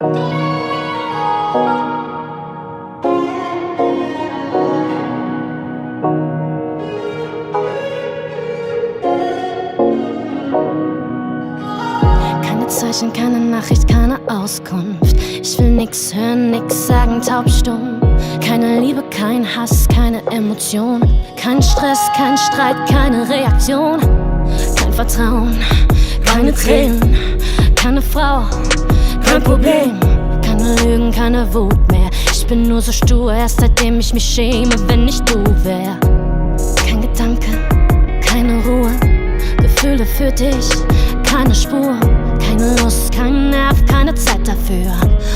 Keine Zeichen, keine Nachricht, keine Auskunft. Ich will nix hören, nix sagen, taubstumm. Keine Liebe, kein Hass, keine Emotion. Kein Stress, kein Streit, keine Reaktion. Kein Vertrauen, keine Tränen. Keine Frau, kein Problem. Keine Lügen, keine Wut mehr. Ich bin nur so stur, erst seitdem ich mich schäme, wenn ich du wär. Kein Gedanke, keine Ruhe. Gefühle für dich, keine Spur. Keine Lust, kein Nerv, keine Zeit dafür.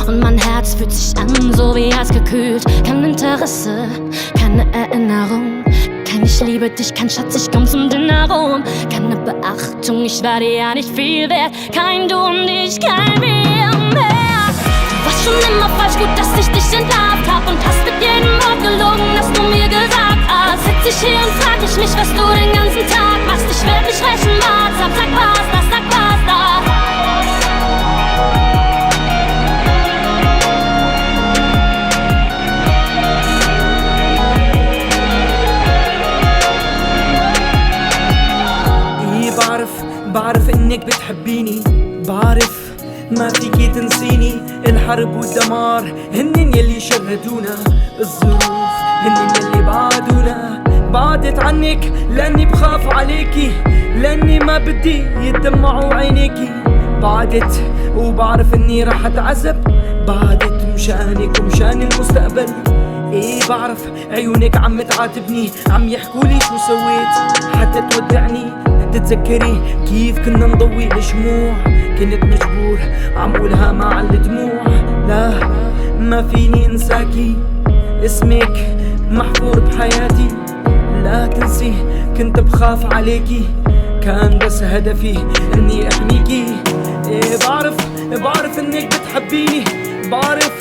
Und mein Herz fühlt sich an, so wie eisgekühlt. Kein Interesse, keine Erinnerung. Kein Ich liebe dich, kein Schatz, ich komm zum Dinner rum. Keine Beachtung, ich war dir ja nicht viel wert. Kein Du und ich, kein Wir mehr. Du warst schon immer falsch, gut, dass ich dich entlarvt hab. Und hast mit jedem Wort gelogen, das du mir gesagt hast. Sitz ich hier und frag ich mich, was du den ganzen Tag machst. Ich werd nicht rächen, sag basta, sag basta. بعرف انك بتحبيني، بعرف ما فيكي تنسيني. الحرب والدمار هنن يلي شردونا، الظروف هنن يلي بعدونا. بعدت عنك لاني بخاف عليكي، لاني ما بدي يدمعوا عينيكي. بعدت وبعرف اني رح اتعذب، بعدت مشانك ومشان المستقبل. ايه بعرف عيونك عم تعاتبني، عم يحكولي شو سويت حتى تودعني. تتذكري كيف كنا نضوي الشموع، كنت مجبور عم قولها مع الدموع. لا ما فيني انساكي، اسمك محفور بحياتي. لا تنسي كنت بخاف عليكي، كان بس هدفي اني احميكي. ايه بعرف انك بتحبيني، بعرف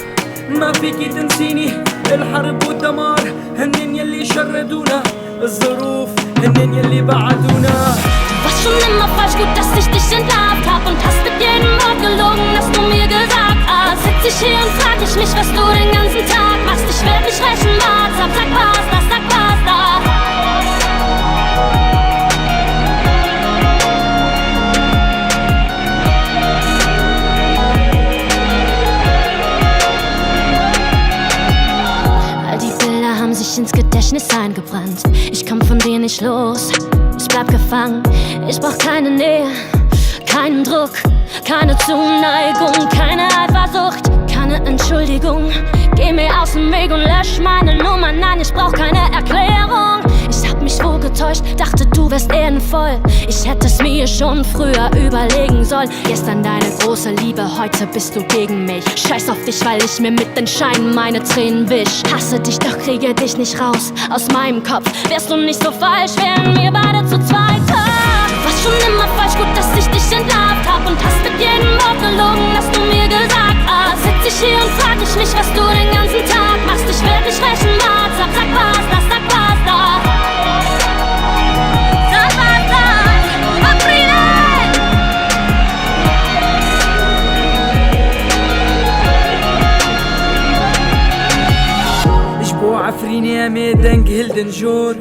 ما فيكي تنسيني. الحرب والدمار هنن يلي شردونا، الظروف هنن يلي بعدونا. Du warst schon immer falsch, gut, dass ich dich entlarvt hab. Und hast mit jedem Wort gelogen, das du mir gesagt hast. Sitz ich hier und frag ich mich, was du den ganzen Tag machst. Ich werd nicht rächen, sag basta, sag basta. All die Bilder haben sich ins Gedächtnis eingebrannt. Ich komm von dir nicht los, ich bleib gefangen. Ich brauch keine Nähe, keinen Druck, keine Zuneigung, keine Eifersucht, keine Entschuldigung. Geh mir aus dem Weg und lösch meine Nummer, nein, ich brauch keine Erklärung. Ich hab mich wohl getäuscht, dachte du wärst ehrenvoll. Ich hätte es mir schon früher überlegen sollen. Gestern deine große Liebe, heute bist du gegen mich. Scheiß auf dich, weil ich mir mit den Scheinen meine Tränen wisch. Hasse dich, doch kriege dich nicht raus aus meinem Kopf. Wärst du nicht so falsch, wären wir beide zu zweit. Du warst schon immer falsch, gut, dass ich dich entlarvt hab. Und hast mit jedem Wort gelogen, das du mir gesagt hast. Sitz ich hier und frag ich mich, was du den ganzen Tag machst. Ich werd nicht rächen, sag basta, sag basta. Sag basta, Aprile. اشبو عفريني امي دنق هلدن جور،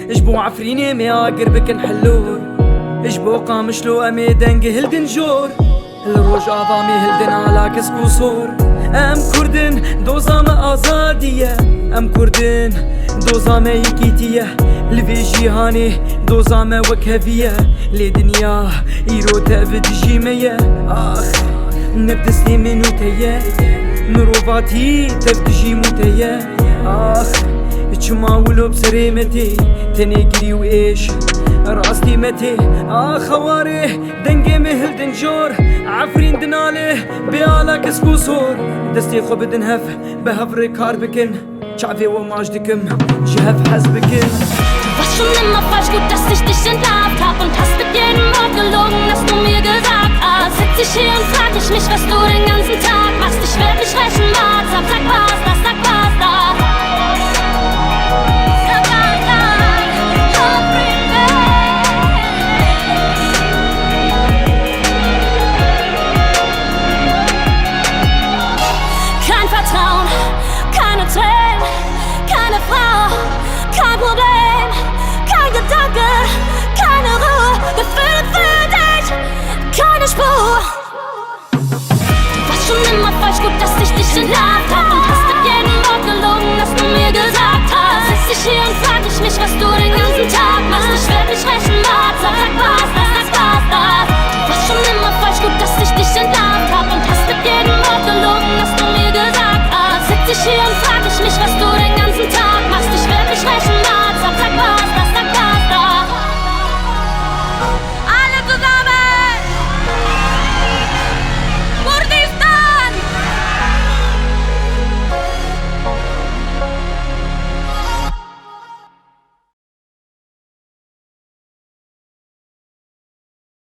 اشبو عفريني امي اقربك نحلور. اشبو قامشلو امي دنق هلدن جور، الروج اظامي هلدن على كسكو صور. ام كردن دوزامه آزادیه، ام کردن دوزامه یکیتیه. لوی جیهانی دوزامه وکهویه، لی دنیا ایرو تابد جیمه. آخ نبدسلی منو تیه، مروفاتی تبد جیمو تیه. آخ چما ولو بسريمتي تنقري وإيش راستي متي. خواره دنقي مهل دنجور، عفرين دناله بيالا كسكو صور. دستي خب دنهف بهفر كاربكن، شعبي وماجدكم جهف حزبكن. Du warst schon immer falsch, gut, dass ich dich entlarvt hab. Und hast mit jedem Wort gelogen, das du mir gesagt hast. Sitz ich hier und frag ich mich, was du den ganzen Tag machst. Ich werd nicht rächen, sag basta, sag basta. entlarvt hab und hast mit jedem Wort gelogen, das du mir gesagt hast. Sitz ich hier und frag ich mich, was du den ganzen Tag machst. Ich werd nicht rächen, sag was, sag was,